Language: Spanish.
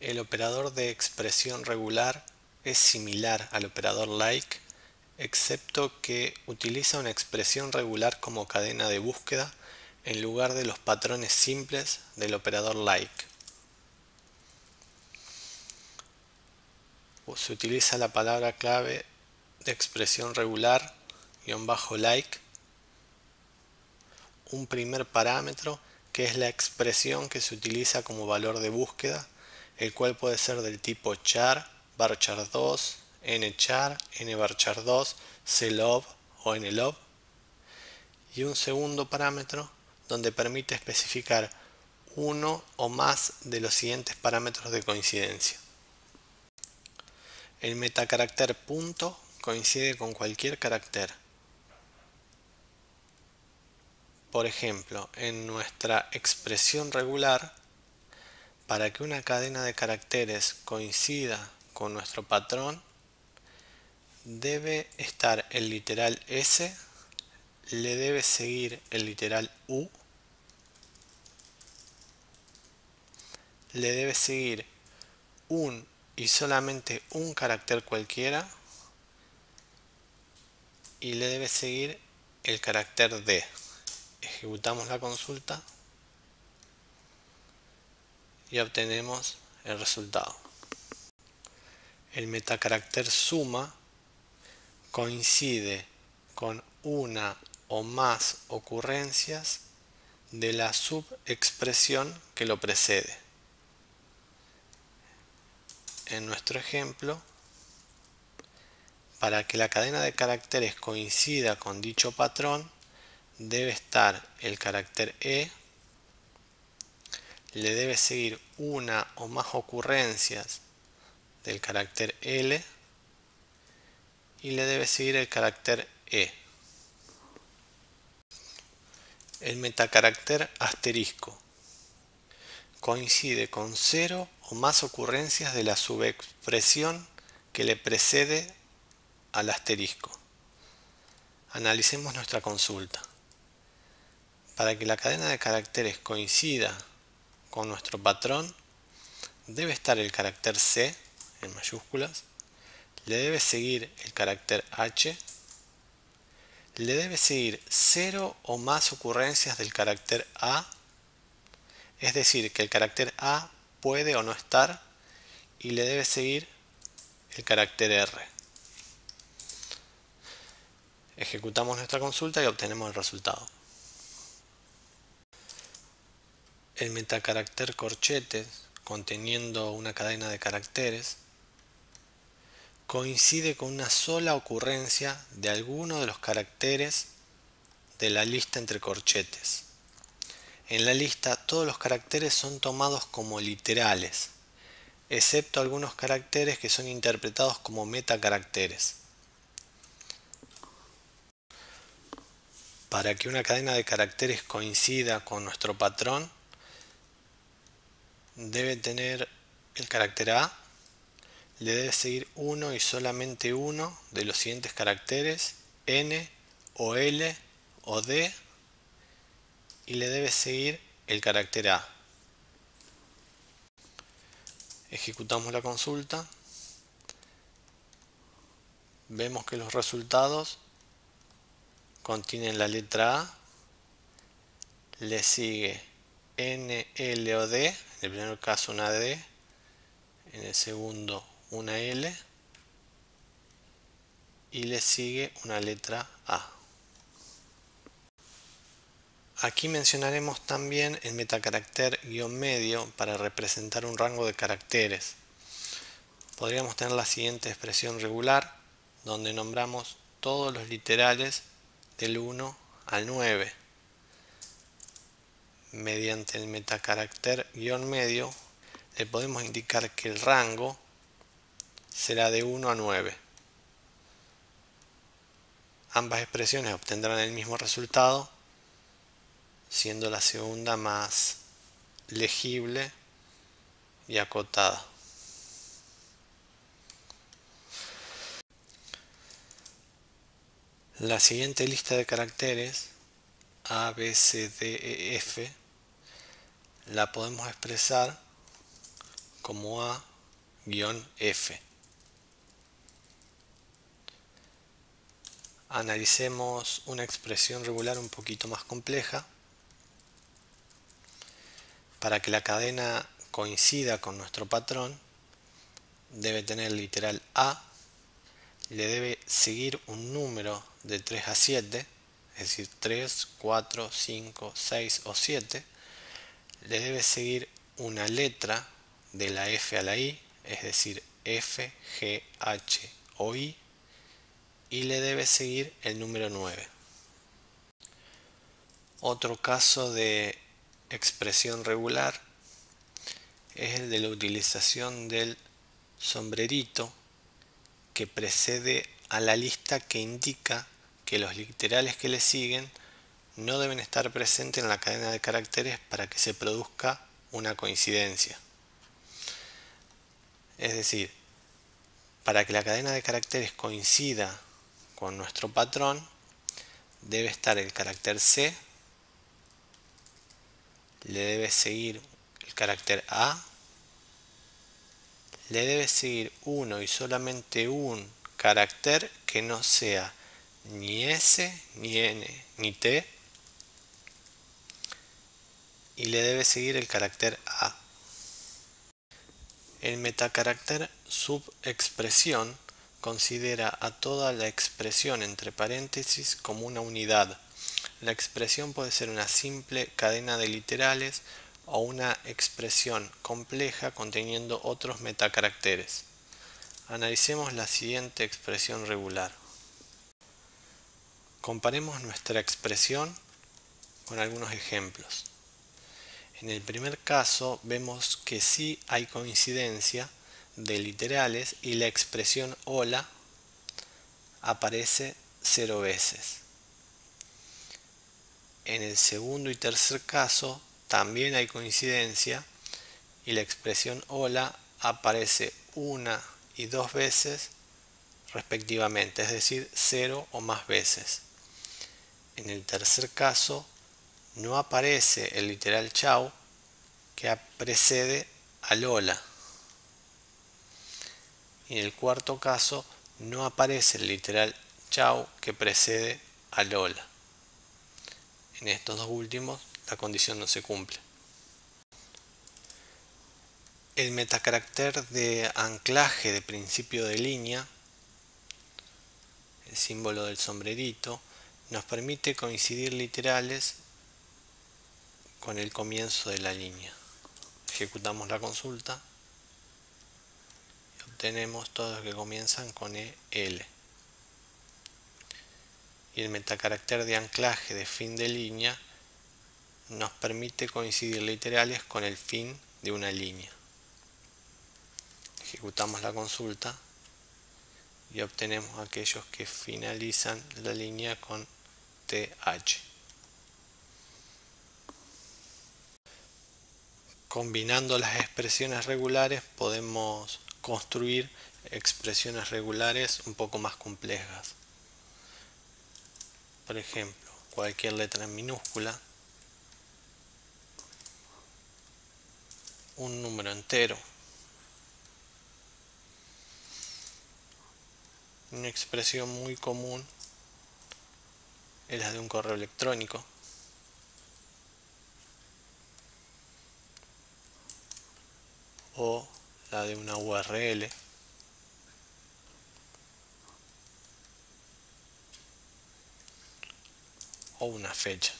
El operador de expresión regular es similar al operador like, excepto que utiliza una expresión regular como cadena de búsqueda en lugar de los patrones simples del operador like. Se utiliza la palabra clave de expresión regular -like, un primer parámetro que es la expresión que se utiliza como valor de búsqueda, el cual puede ser del tipo char, varchar2, nchar, nvarchar2, clob o nlob, y un segundo parámetro donde permite especificar uno o más de los siguientes parámetros de coincidencia. El metacarácter punto coincide con cualquier carácter. Por ejemplo, en nuestra expresión regular, para que una cadena de caracteres coincida con nuestro patrón, debe estar el literal S, le debe seguir el literal U, le debe seguir un y solamente un carácter cualquiera, y le debe seguir el carácter D. Ejecutamos la consulta y obtenemos el resultado. El metacarácter suma coincide con una o más ocurrencias de la subexpresión que lo precede. En nuestro ejemplo, para que la cadena de caracteres coincida con dicho patrón, debe estar el carácter E, le debe seguir una o más ocurrencias del carácter L y le debe seguir el carácter E. El metacarácter asterisco coincide con 0 o más ocurrencias de la subexpresión que le precede al asterisco. Analicemos nuestra consulta. Para que la cadena de caracteres coincida con nuestro patrón, debe estar el carácter C en mayúsculas, le debe seguir el carácter H, le debe seguir 0 o más ocurrencias del carácter A, es decir, que el carácter A puede o no estar, y le debe seguir el carácter R. Ejecutamos nuestra consulta y obtenemos el resultado. El metacarácter corchetes, conteniendo una cadena de caracteres, coincide con una sola ocurrencia de alguno de los caracteres de la lista entre corchetes. En la lista todos los caracteres son tomados como literales, excepto algunos caracteres que son interpretados como metacaracteres. Para que una cadena de caracteres coincida con nuestro patrón, debe tener el carácter A, le debe seguir uno y solamente uno de los siguientes caracteres, N o L o D, y le debe seguir el carácter A. Ejecutamos la consulta. Vemos que los resultados contienen la letra A, le sigue N, L o D, en el primer caso una D, en el segundo una L, y le sigue una letra A. Aquí mencionaremos también el metacarácter guión medio para representar un rango de caracteres. Podríamos tener la siguiente expresión regular, donde nombramos todos los literales del 1 al 9. Mediante el metacarácter guión medio le podemos indicar que el rango será de 1 a 9. Ambas expresiones obtendrán el mismo resultado, siendo la segunda más legible y acotada. La siguiente lista de caracteres A, B, C, D, E, F la podemos expresar como A-F. Analicemos una expresión regular un poquito más compleja. Para que la cadena coincida con nuestro patrón, debe tener el literal A, le debe seguir un número de 3 a 7, es decir, 3, 4, 5, 6 o 7, le debe seguir una letra de la F a la I, es decir, F, G, H o I, y le debe seguir el número 9. Otro caso de expresión regular es el de la utilización del sombrerito que precede a la lista que indica que los literales que le siguen no deben estar presentes en la cadena de caracteres para que se produzca una coincidencia. Es decir, para que la cadena de caracteres coincida con nuestro patrón, debe estar el carácter C, le debe seguir el carácter A, le debe seguir uno y solamente un carácter que no sea ni S, ni N, ni T, y le debe seguir el carácter A. El metacarácter subexpresión considera a toda la expresión entre paréntesis como una unidad. La expresión puede ser una simple cadena de literales o una expresión compleja conteniendo otros metacaracteres. Analicemos la siguiente expresión regular. Comparemos nuestra expresión con algunos ejemplos. En el primer caso vemos que sí hay coincidencia de literales y la expresión hola aparece 0 veces. En el segundo y tercer caso también hay coincidencia y la expresión hola aparece 1 y 2 veces respectivamente, es decir, 0 o más veces. En el tercer caso no aparece el literal chau que precede al hola. Y en el cuarto caso no aparece el literal chau que precede al hola. En estos dos últimos la condición no se cumple. El metacarácter de anclaje de principio de línea, el símbolo del sombrerito, nos permite coincidir literales con el comienzo de la línea. Ejecutamos la consulta y obtenemos todos los que comienzan con EL. Y el metacarácter de anclaje de fin de línea nos permite coincidir literales con el fin de una línea. Ejecutamos la consulta y obtenemos aquellos que finalizan la línea con TH. Combinando las expresiones regulares podemos construir expresiones regulares un poco más complejas. Por ejemplo, cualquier letra en minúscula, un número entero, una expresión muy común es la de un correo electrónico, o la de una URL, o una fecha.